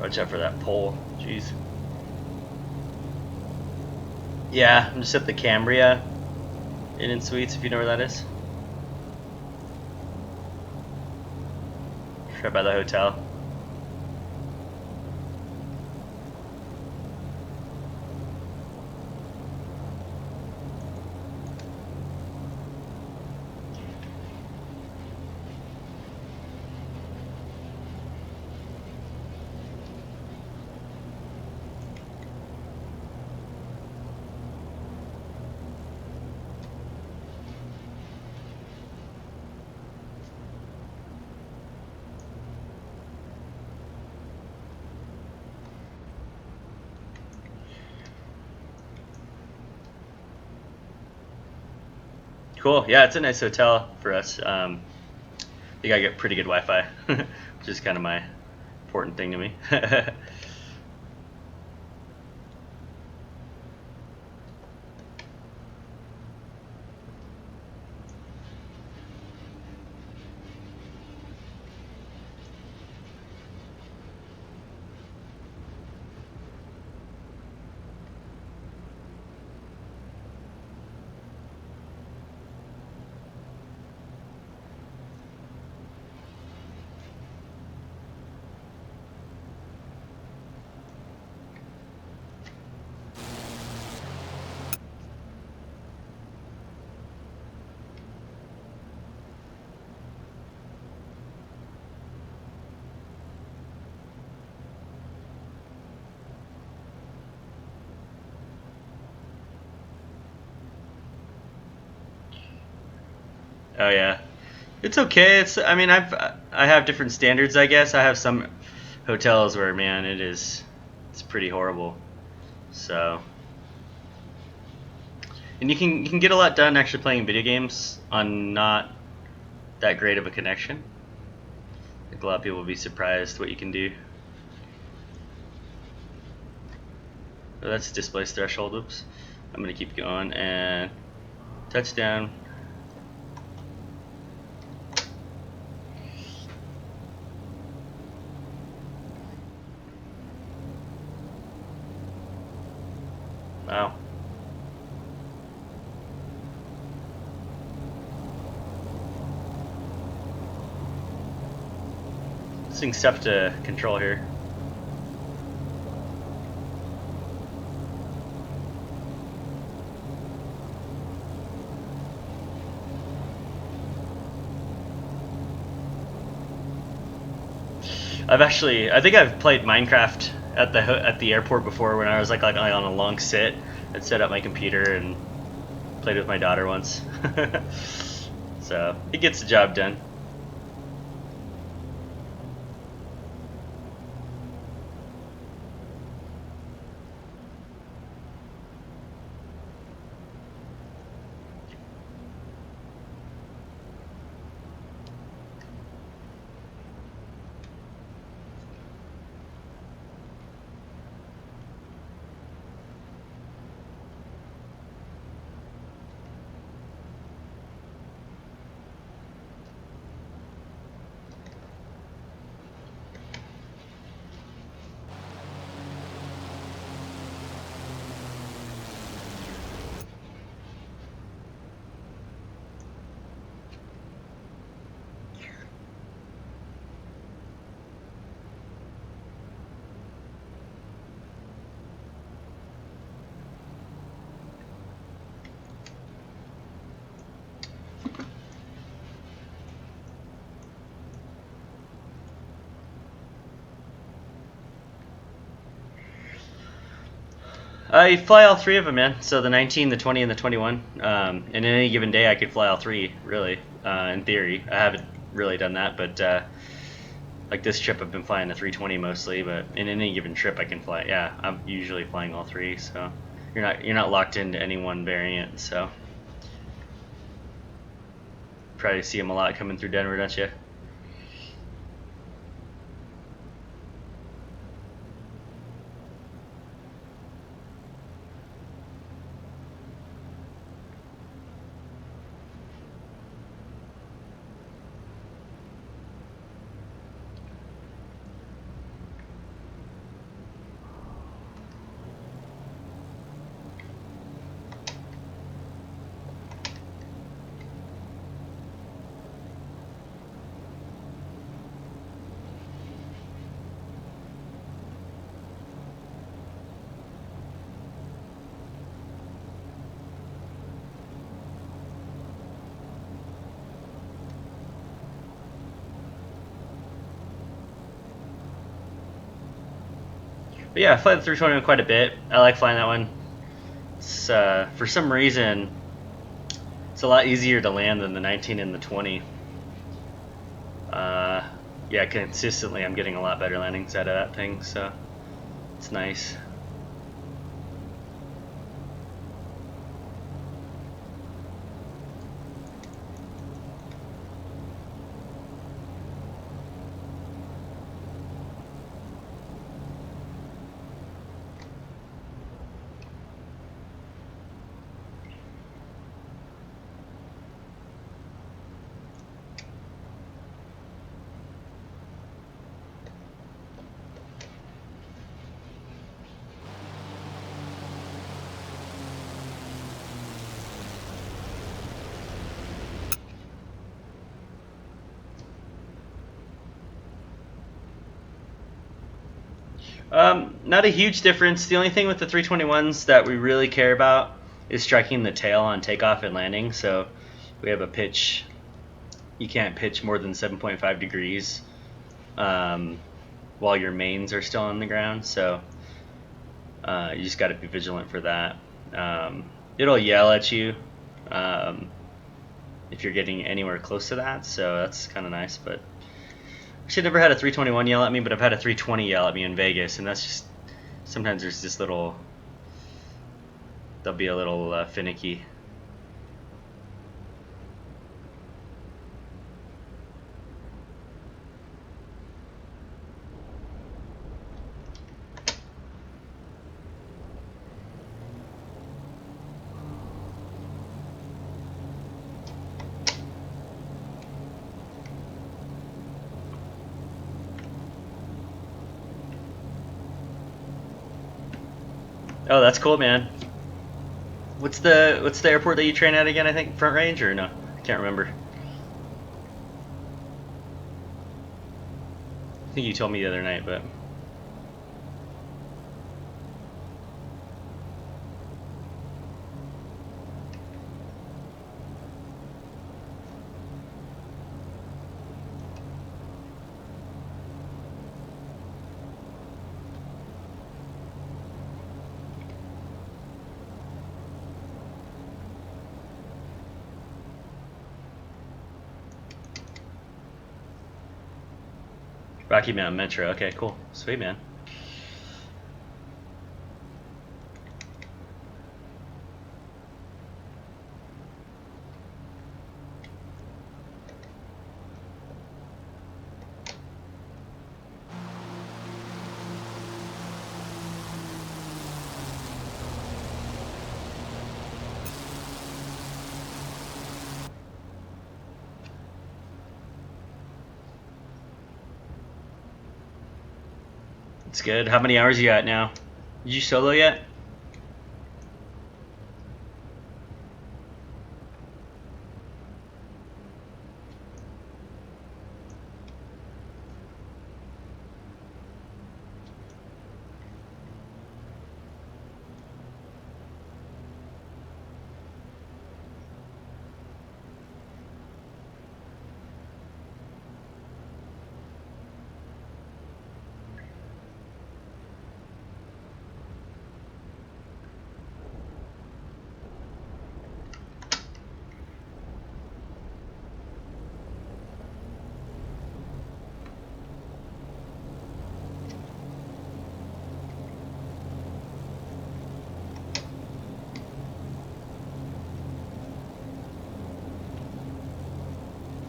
Watch out for that pole. Jeez. Yeah, I'm just at the Cambria Inn and Suites, if you know where that is. Right by the hotel. Cool. Yeah, it's a nice hotel for us. I think I get pretty good Wi-Fi, which is kind of my important thing to me. Oh yeah, it's okay. I mean, I have different standards, I guess. I have some hotels where, man, it's pretty horrible. So, and you can get a lot done actually playing video games on not that great of a connection. I think a lot of people will be surprised what you can do. Oh, that's displace threshold. Oops. I'm gonna keep going and touchdown. Wow. This thing's tough to control here. I think I've played Minecraft at the airport before when I was like on a long sit. I'd set up my computer and played with my daughter once. So it gets the job done. I fly all three of them, man. So the 19, the 20, and the 21. And in any given day, I could fly all three, really, in theory. I haven't really done that, but like this trip, I've been flying the 320 mostly. But in any given trip, I can fly. Yeah, I'm usually flying all three. So you're not locked into any one variant. So probably see them a lot coming through Denver, don't you? But yeah, I fly the 321 quite a bit. I like flying that one. It's, for some reason, it's a lot easier to land than the 19 and the 20. Yeah, consistently I'm getting a lot better landings out of that thing, so it's nice. Not a huge difference. The only thing with the 321s that we really care about is striking the tail on takeoff and landing. So we have a pitch. You can't pitch more than 7.5 degrees while your mains are still on the ground. So you just got to be vigilant for that. It'll yell at you if you're getting anywhere close to that. So that's kind of nice. But actually, never had a 321 yell at me, but I've had a 320 yell at me in Vegas, and that's just sometimes there's this little, they'll be a little finicky. Oh, that's cool, man. What's the airport that you train at again? I think Front Range or no? I can't remember. I think you told me the other night, but Rocky Mountain Metro. Okay, cool, sweet, man. It's good. How many hours you at now? Did you solo yet?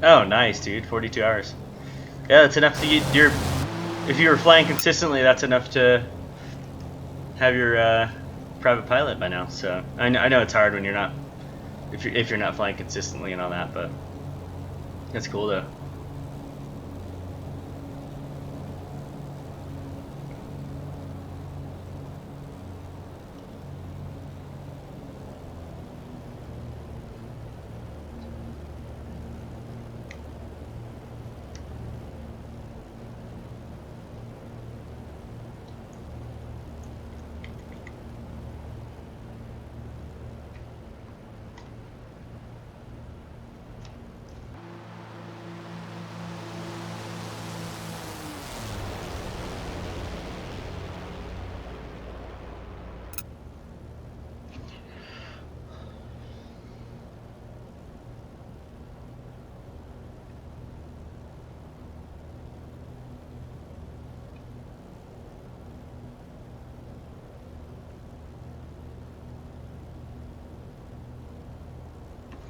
Oh, nice, dude. 42 hours. Yeah, that's enough to get your. If you were flying consistently, that's enough to have your private pilot by now. So I know it's hard when you're not, if you're not flying consistently and all that, but that's cool though.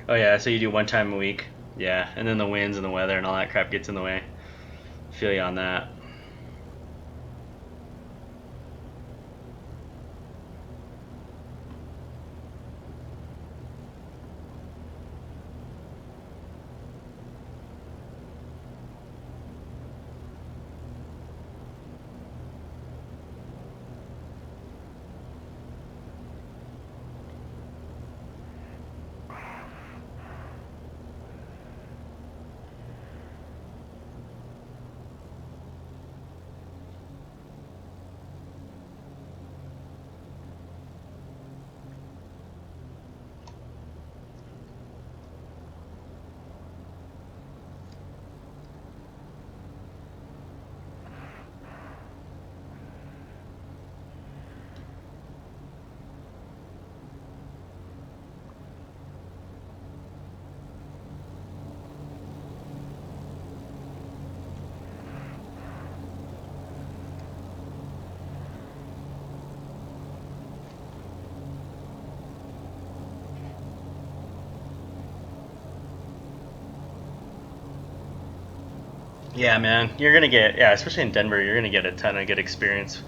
Oh yeah, so you do one time a week. Yeah, and then the winds and the weather and all that crap gets in the way. Feel you on that. Yeah, man, you're gonna get, yeah, especially in Denver, you're gonna get a ton of good experience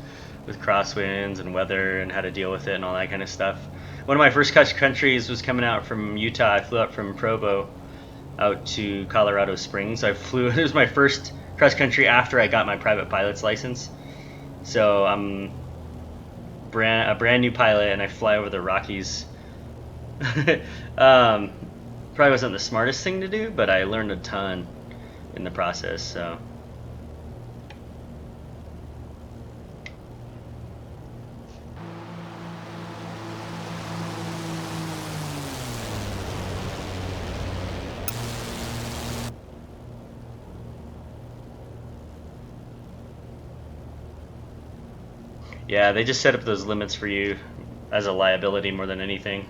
with crosswinds and weather and how to deal with it and all that kind of stuff. One of my first cross countries was coming out from Utah. I flew up from Provo out to Colorado Springs. I flew. It was my first cross country after I got my private pilot's license. So I'm a brand new pilot, and I fly over the Rockies. Probably wasn't the smartest thing to do, but I learned a ton in the process. So. Yeah, they just set up those limits for you as a liability more than anything.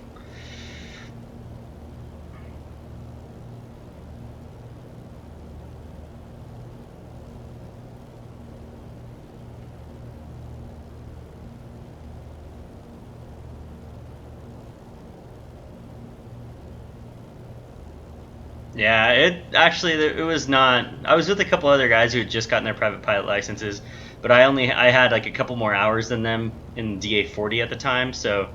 Yeah, it was not. I was with a couple other guys who had just gotten their private pilot licenses, but I had like a couple more hours than them in DA40 at the time, so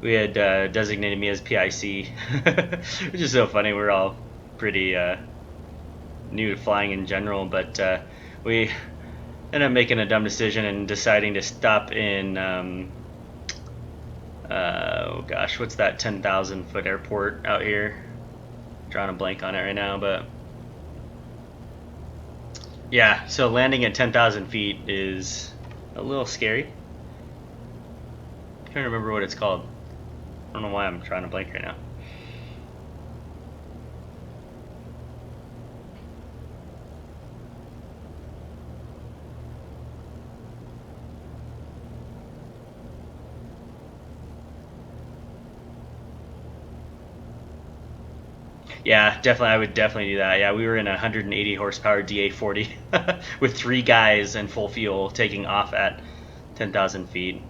we had designated me as PIC, which is so funny. We're all pretty new to flying in general, but we ended up making a dumb decision and deciding to stop in. Oh gosh, what's that 10,000-foot airport out here? Drawing a blank on it right now, but yeah, so landing at 10,000 feet is a little scary. I can't remember what it's called. I don't know why I'm drawing a blank right now. Yeah, definitely. I would definitely do that. Yeah, we were in a 180 horsepower DA40 with 3 guys and full fuel taking off at 10,000 feet.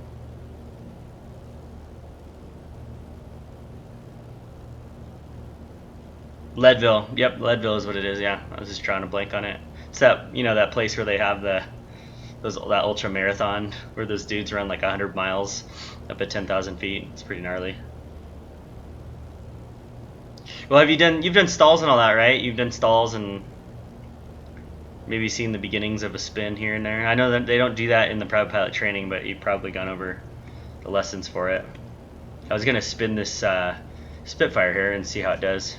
Leadville. Yep, Leadville is what it is. Yeah, I was just drawing a blank on it. It's that that place where they have that ultra marathon where those dudes run like 100 miles up at 10,000 feet. It's pretty gnarly. Well, you've done stalls and all that, right? You've done stalls and maybe seen the beginnings of a spin here and there. I know that they don't do that in the private pilot training, but you've probably gone over the lessons for it. I was gonna spin this Spitfire here and see how it does.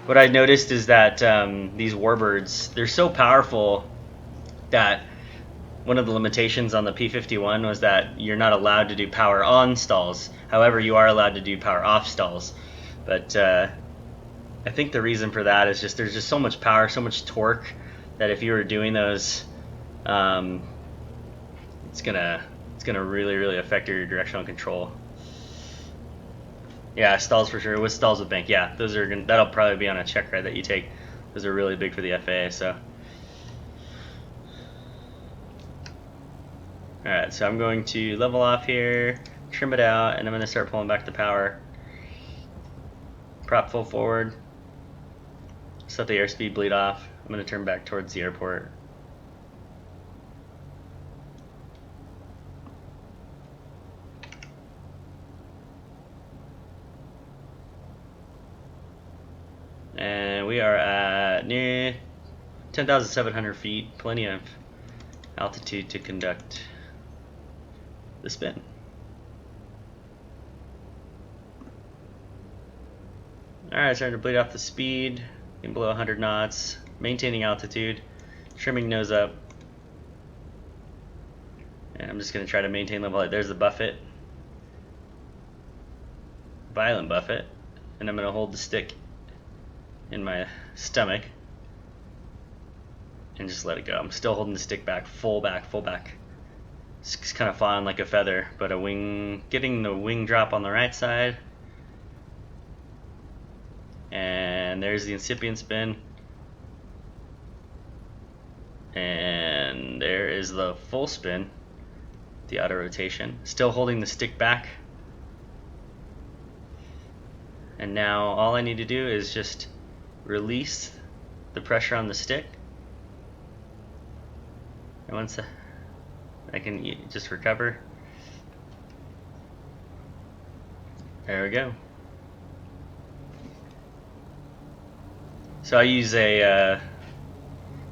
What I noticed is that these warbirds, they're so powerful that one of the limitations on the P51 was that you're not allowed to do power on stalls. However, you are allowed to do power off stalls. But I think the reason for that is just there's just so much power, so much torque that if you were doing those, it's gonna really affect your directional control. Yeah, stalls for sure. With stalls with bank, yeah, that'll probably be on a check ride that you take. Those are really big for the FAA. So, all right, so I'm going to level off here, trim it out, and I'm going to start pulling back the power. Prop full forward. Just let the airspeed bleed off. I'm going to turn back towards the airport. And we are at near 10,700 feet. Plenty of altitude to conduct the spin. Alright, starting to bleed off the speed. Getting below 100 knots. Maintaining altitude. Trimming nose up. And I'm just going to try to maintain level. There's the buffet. Violent buffet. And I'm going to hold the stick in my stomach. And just let it go. I'm still holding the stick back. Full back, full back. It's kind of flying like a feather. But a wing, getting the wing drop on the right side. And there's the incipient spin. And there is the full spin. The auto rotation. Still holding the stick back. And now all I need to do is just release the pressure on the stick. And once I can just recover. There we go. So I use an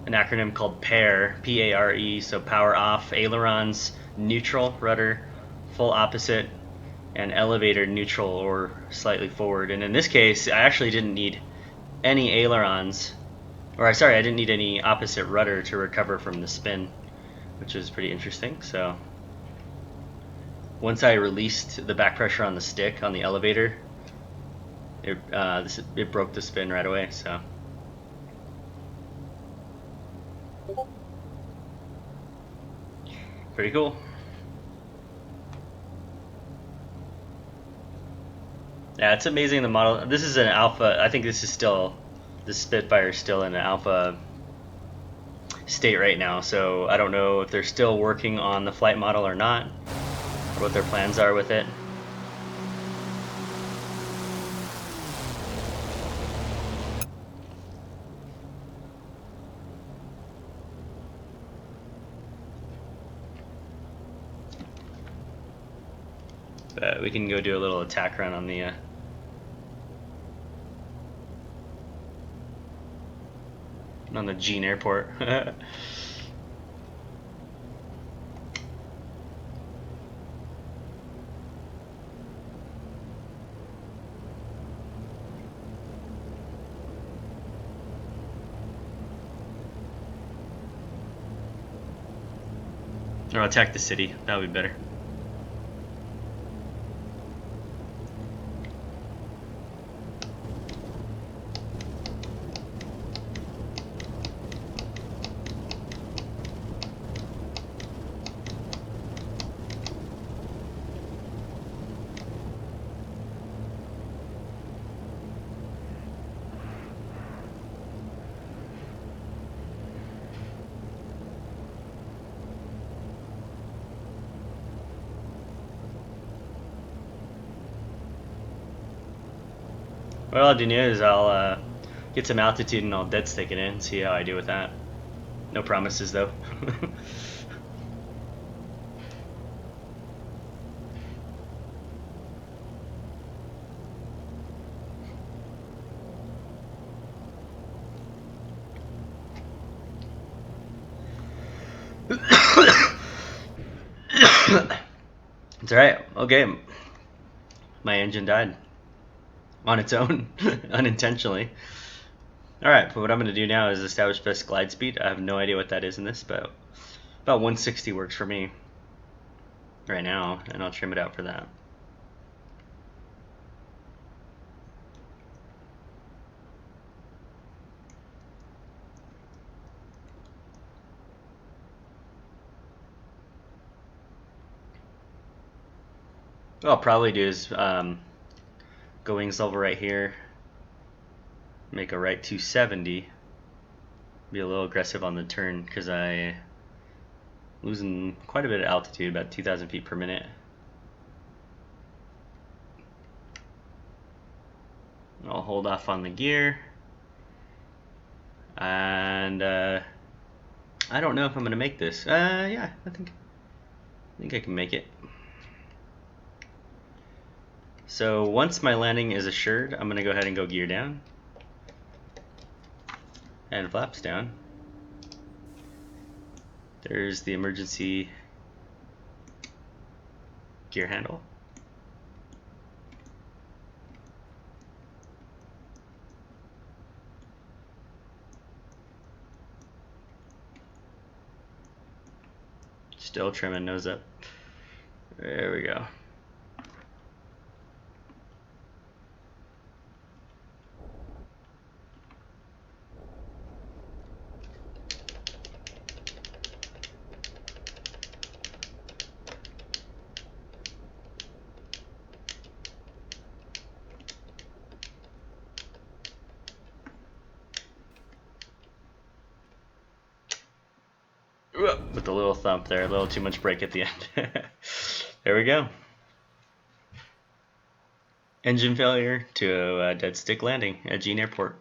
acronym called PARE, P-A-R-E, so power off, ailerons, neutral, rudder, full opposite, and elevator neutral or slightly forward. And in this case, I actually didn't need any ailerons, or sorry, I didn't need any opposite rudder to recover from the spin, which is pretty interesting. So once I released the back pressure on the stick on the elevator, it broke the spin right away. So pretty cool. Yeah, it's amazing the model. This is an alpha. I think this Spitfire is still in an alpha state right now. So I don't know if they're still working on the flight model or not, or what their plans are with it. But we can go do a little attack run on the Gene Airport. Or attack the city. That would be better. What I'll do now is I'll get some altitude and I'll dead stick it in, see how I do with that. No promises though. It's alright, okay. My engine died. On its own, unintentionally. Alright, but what I'm going to do now is establish best glide speed. I have no idea what that is in this, but about 160 works for me right now, and I'll trim it out for that. What I'll probably do is go wings level right here, make a right 270, be a little aggressive on the turn because I losing quite a bit of altitude, about 2,000 feet per minute. I'll hold off on the gear. And I don't know if I'm gonna make this. Yeah, I think I can make it. So once my landing is assured, I'm gonna go ahead and go gear down and flaps down. There's the emergency gear handle. Still trimming nose up. There we go. With a little thump there, a little too much brake at the end. There we go. Engine failure to a dead stick landing at Jean Airport.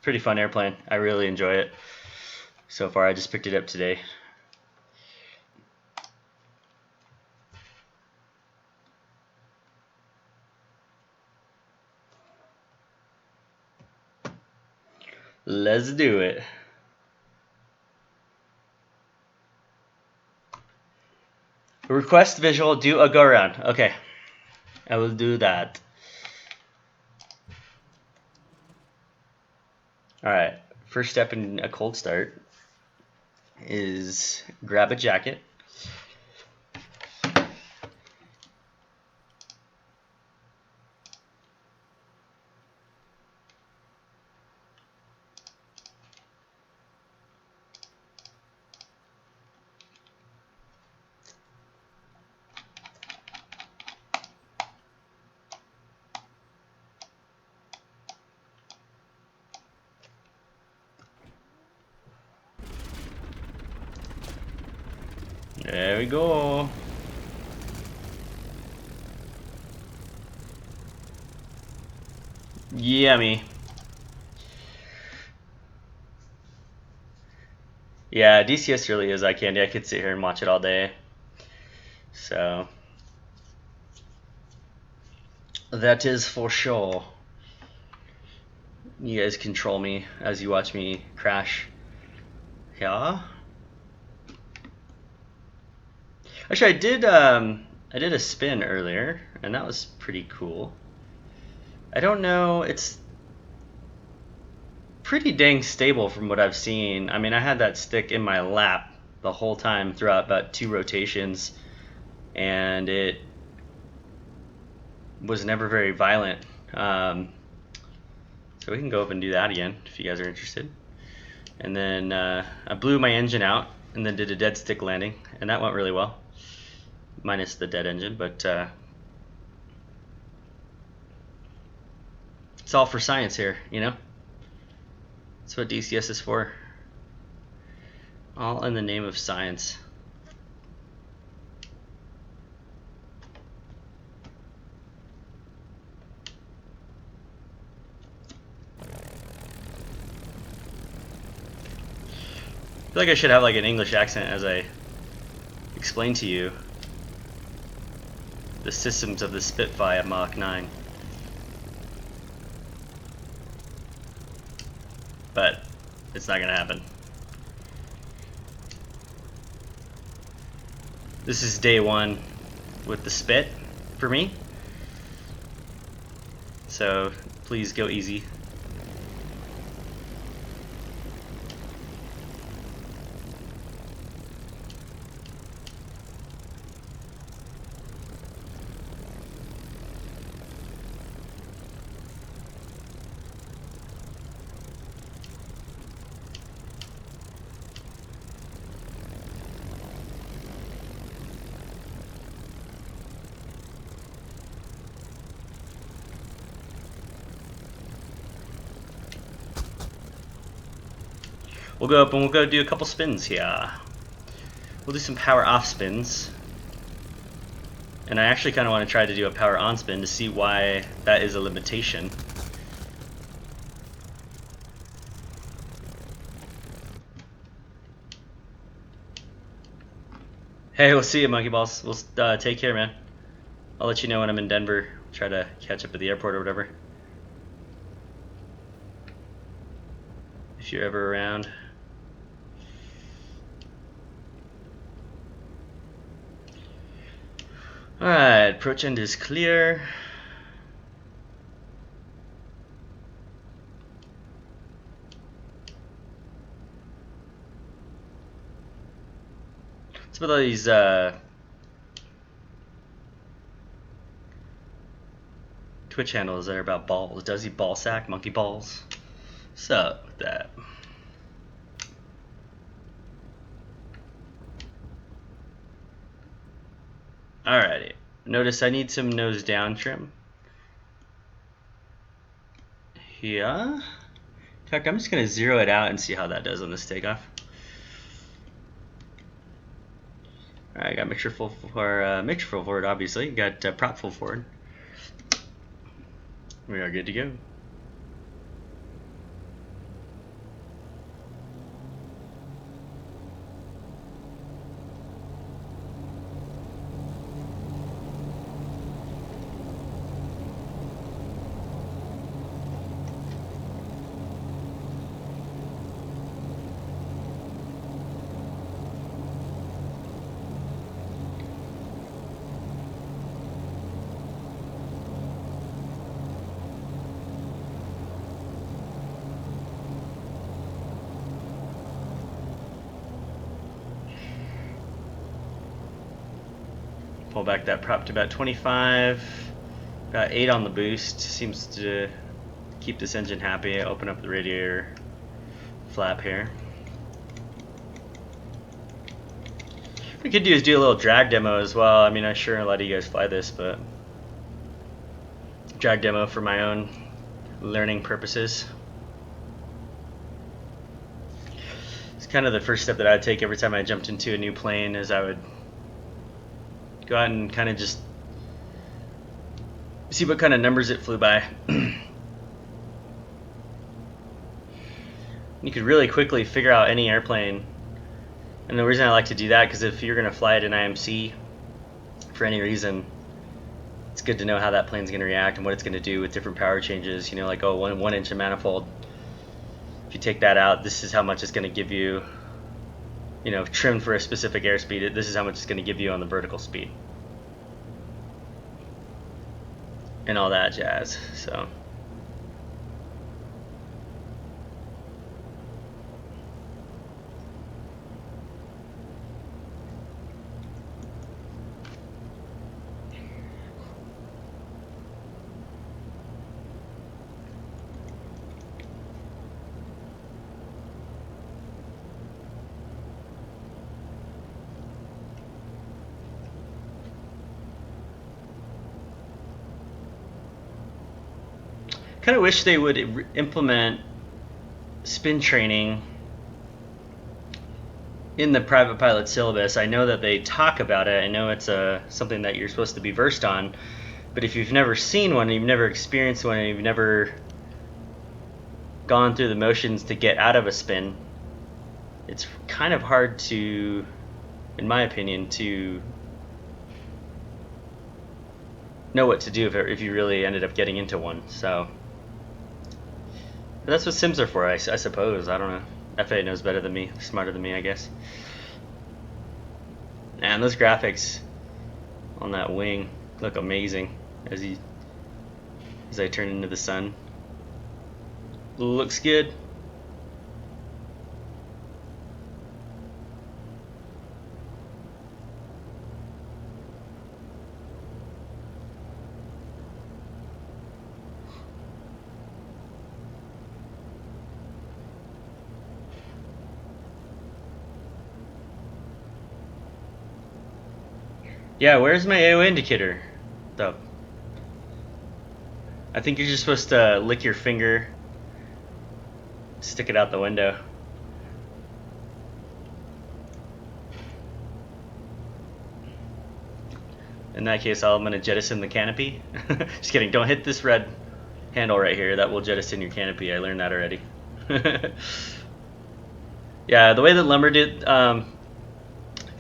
Pretty fun airplane. I really enjoy it. So far, I just picked it up today. Let's do it. Request visual, do a go around. Okay, I will do that. Alright, first step in a cold start is grab a jacket. There we go. Yummy. Yeah, DCS really is eye candy. I could sit here and watch it all day. So that is for sure. You guys control me as you watch me crash. Yeah. Actually, I did a spin earlier, and that was pretty cool. I don't know, it's pretty dang stable from what I've seen. I mean, I had that stick in my lap the whole time throughout about 2 rotations, and it was never very violent. So we can go up and do that again if you guys are interested. And then I blew my engine out and then did a dead stick landing, and that went really well. Minus the dead engine, but it's all for science here, you know? That's what DCS is for. All in the name of science. I feel like I should have like an English accent as I explain to you the systems of the Spitfire Mach 9. But it's not gonna happen. This is day 1 with the Spit for me. So please go easy. We'll go up and we'll go do a couple spins here. We'll do some power off spins And I actually kind of want to try to do a power on spin to see why that is a limitation. Hey, we'll see you, Monkey Balls. We'll take care, man. I'll let you know when I'm in Denver. Try to catch up at the airport or whatever. If you're ever around. Alright, approach end is clear. What's with all these Twitch handles that are about balls? Does he ball sack? Monkey balls? What's up with that? Alrighty. Notice I need some nose down trim. Here. In fact, I'm just going to zero it out and see how that does on this takeoff. Alright, got mixture full forward, obviously. Got prop full forward. We are good to go. Pull back that prop to about 25. Got 8 on the boost. Seems to keep this engine happy. Open up the radiator flap here. What we could do is do a little drag demo as well. I mean, I'm sure a lot of you guys fly this, but drag demo for my own learning purposes. It's kind of the first step that I'd take every time I jumped into a new plane, is I would go out and kind of just see what kind of numbers it flew by. You could really quickly figure out any airplane. And the reason I like to do that, because if you're going to fly it in IMC for any reason, it's good to know how that plane's going to react and what it's going to do with different power changes. You know, like, oh, one inch of manifold. If you take that out, this is how much it's going to give you. You know, trimmed for a specific airspeed, this is how much it's going to give you on the vertical speed. And all that jazz, so. Kind of wish they would implement spin training in the private pilot syllabus. I know that they talk about it. I know it's something that you're supposed to be versed on. But if you've never seen one, you've never experienced one, and you've never gone through the motions to get out of a spin, it's kind of hard to, in my opinion, to know what to do if you really ended up getting into one. So. But that's what sims are for, I suppose. I don't know. FAA knows better than me, smarter than me, I guess. And those graphics on that wing look amazing as I turn into the sun. Looks good. Yeah, where's my AO indicator, though? I think you're just supposed to lick your finger, stick it out the window. in that case, I'm going to jettison the canopy. Just kidding. Don't hit this red handle right here. That will jettison your canopy. I learned that already. Yeah, the way that Lumber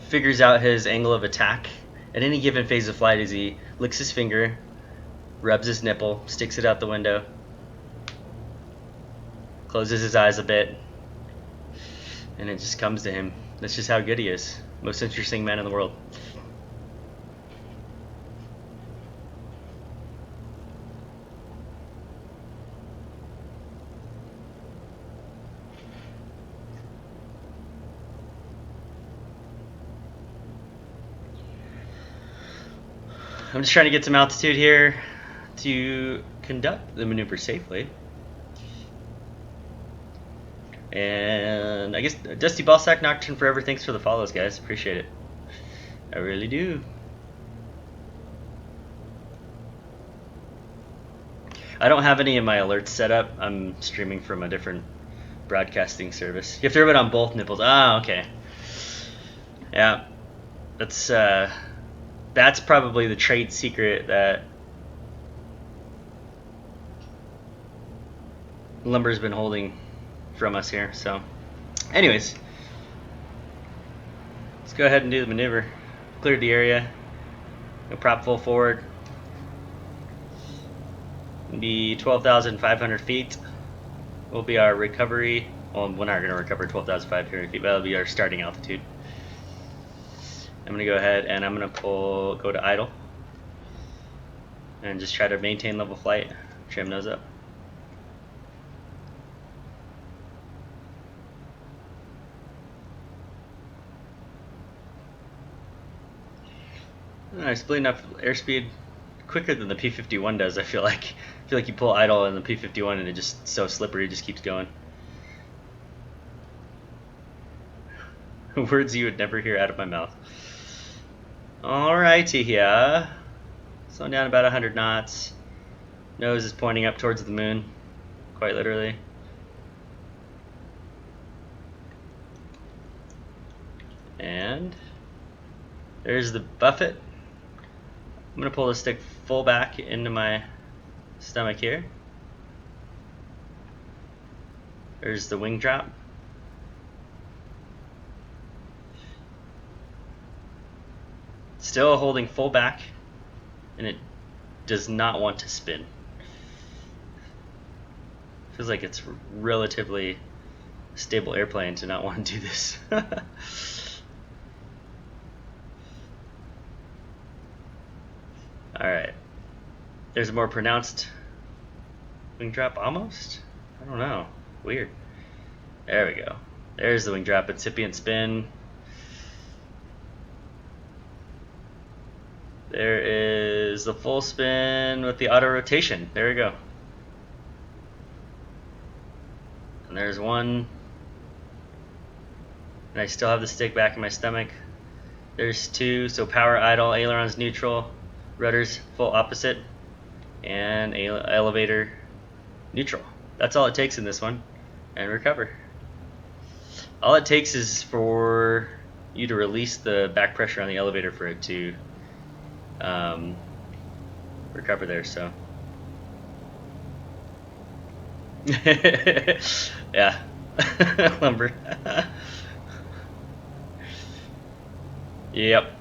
figures out his angle of attack at any given phase of flight is he licks his finger, rubs his nipple, sticks it out the window, closes his eyes a bit, and it just comes to him. That's just how good he is. Most interesting man in the world. I'm just trying to get some altitude here to conduct the maneuver safely. And I guess Dusty Ballsack, Nocturne Forever, thanks for the follows, guys. Appreciate it. I really do. I don't have any of my alerts set up. I'm streaming from a different broadcasting service. You have to rub it on both nipples. Ah, okay. Yeah. That's probably the trade secret that Lumber's been holding from us here. So anyways, let's go ahead and do the maneuver. Cleared the area. Go prop full forward. Be 12,500 feet will be our recovery. Well, we're not going to recover 12,500 feet, but that'll be our starting altitude. I'm going to go ahead and I'm going to go to idle and just try to maintain level flight. Trim nose up. Nice, bleeding up airspeed quicker than the P-51 does. I feel like you pull idle in the P-51 and it just so slippery, it just keeps going. Words you would never hear out of my mouth. Alrighty here. Slowing down about 100 knots. Nose is pointing up towards the moon, quite literally. And there's the buffet. I'm going to pull the stick full back into my stomach here. There's the wing drop. Still holding full back, and it does not want to spin. Feels like it's relatively stable airplane to not want to do this. Alright, there's a more pronounced wing drop almost? I don't know, weird. There we go. There's the wing drop, incipient spin. There is the full spin with the auto rotation. There we go. And there's one. And I still have the stick back in my stomach. There's two, so power idle, ailerons neutral, rudders full opposite, and elevator neutral. That's all it takes in this one. And recover. All it takes is for you to release the back pressure on the elevator for it to recover there, so. Yeah. Lumber. Yep.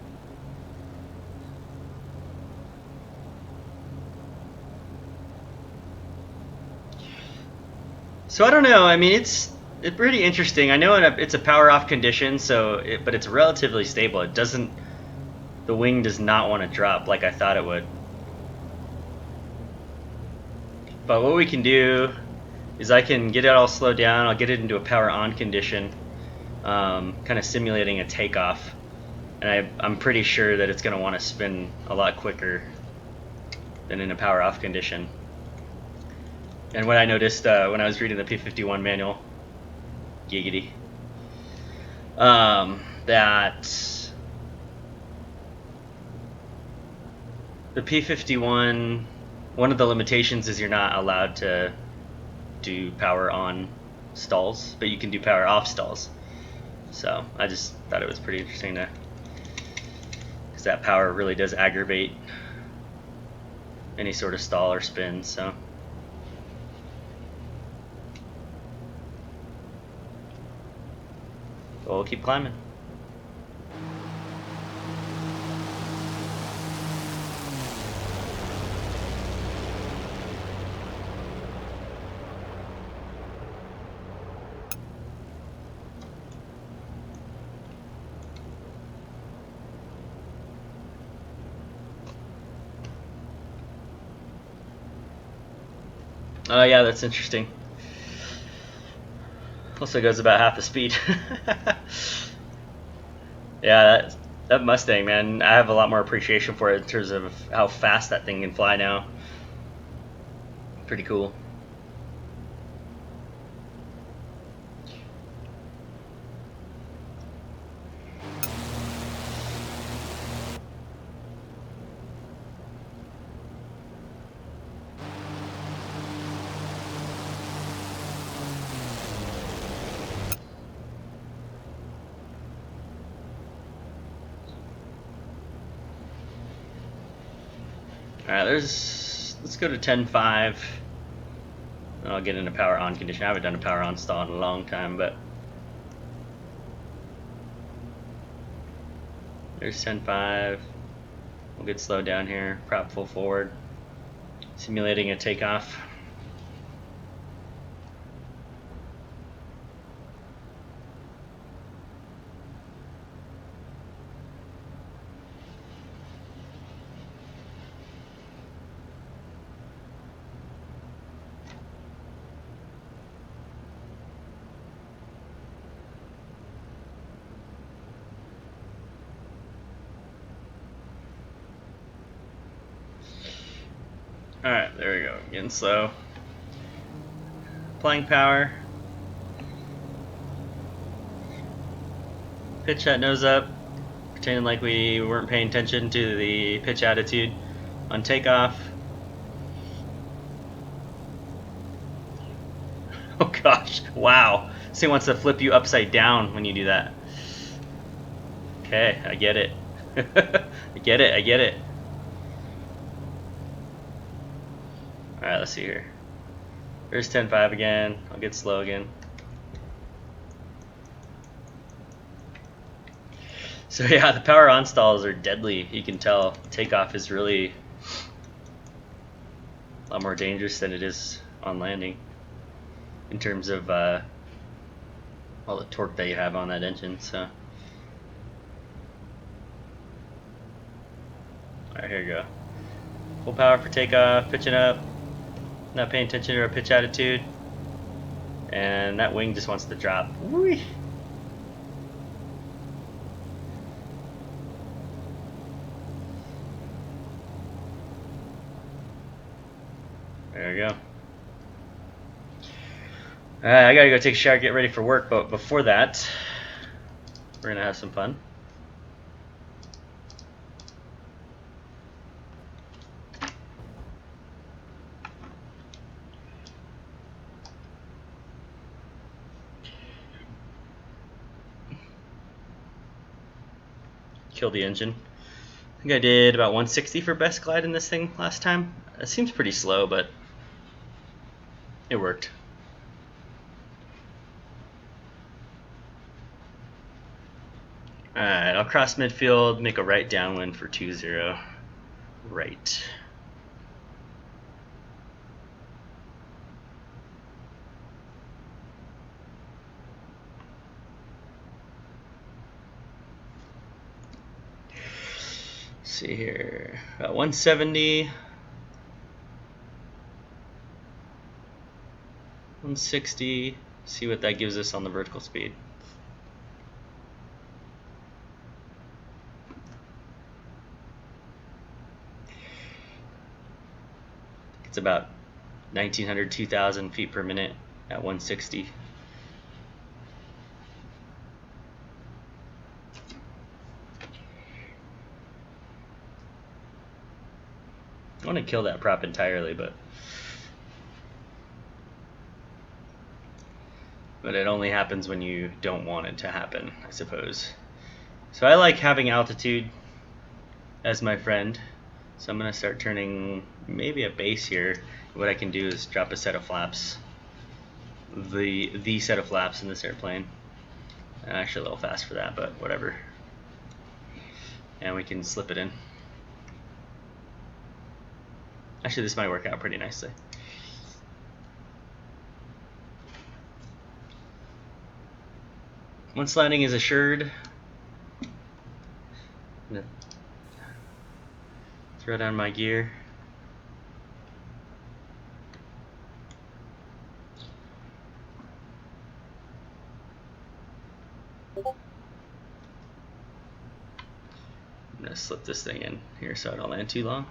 So I don't know. I mean, it's pretty interesting. I know it's a power off condition, but it's relatively stable. It doesn't. The wing does not want to drop like I thought it would. But what we can do is I can get it all slowed down. I'll get it into a power on condition, kind of simulating a takeoff. And I'm pretty sure that it's going to want to spin a lot quicker than in a power off condition. And what I noticed when I was reading the P-51 manual, giggity, that the P-51, one of the limitations is you're not allowed to do power on stalls, but you can do power off stalls. So I just thought it was pretty interesting to, because that power really does aggravate any sort of stall or spin. So we'll keep climbing. Oh yeah, that's interesting. Also goes about half the speed. Yeah, that Mustang, man, I have a lot more appreciation for it in terms of how fast that thing can fly now. Pretty cool. Alright, let's go to 10.5. I'll get into power on condition. I haven't done a power on stall in a long time, but there's 10.5. We'll get slowed down here, prop full forward, simulating a takeoff. Alright, there we go. Getting slow. Applying power. Pitch that nose up. Pretending like we weren't paying attention to the pitch attitude on takeoff. Oh gosh, wow. This thing wants to flip you upside down when you do that. Okay, I get it. I get it. Alright, let's see here. There's 10.5 again. I'll get slow again. So yeah, the power on stalls are deadly. You can tell takeoff is really a lot more dangerous than it is on landing in terms of all the torque that you have on that engine. So alright, here we go. Full power for takeoff, pitching up. Not paying attention to our pitch attitude, and that wing just wants to drop. Whee! There we go. Alright, I gotta go take a shower, get ready for work, but before that, we're gonna have some fun. Kill the engine. I think I did about 160 for best glide in this thing last time. It seems pretty slow, but it worked. Alright, I'll cross midfield, make a right downwind for 2-0. Right. See here, about 170, 160, see what that gives us on the vertical speed. It's about 1900, 2000 feet per minute at 160. I want to kill that prop entirely, but it only happens when you don't want it to happen, I suppose. So I like having altitude as my friend. So I'm going to start turning maybe a base here. What I can do is drop a set of flaps, the set of flaps in this airplane. Actually a little fast for that, but whatever. And we can slip it in. Actually, this might work out pretty nicely. Once landing is assured, I'm gonna throw down my gear. I'm gonna slip this thing in here so I don't land too long.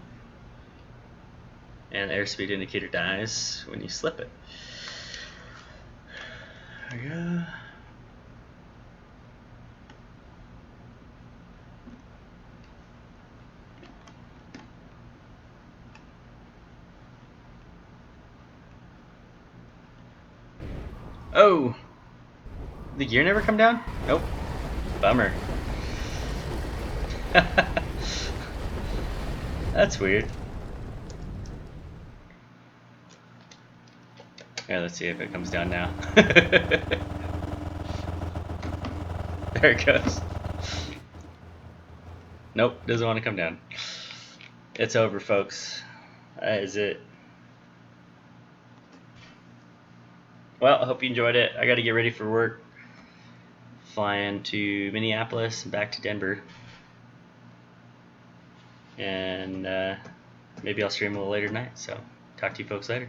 And the airspeed indicator dies when you slip it. There we go. Oh! The gear never come down? Nope. Bummer. That's weird. Yeah, let's see if it comes down now. There it goes. Nope, doesn't want to come down. It's over, folks. That is it. Well, I hope you enjoyed it. I got to get ready for work. Flying to Minneapolis and back to Denver. And maybe I'll stream a little later tonight. So, talk to you folks later.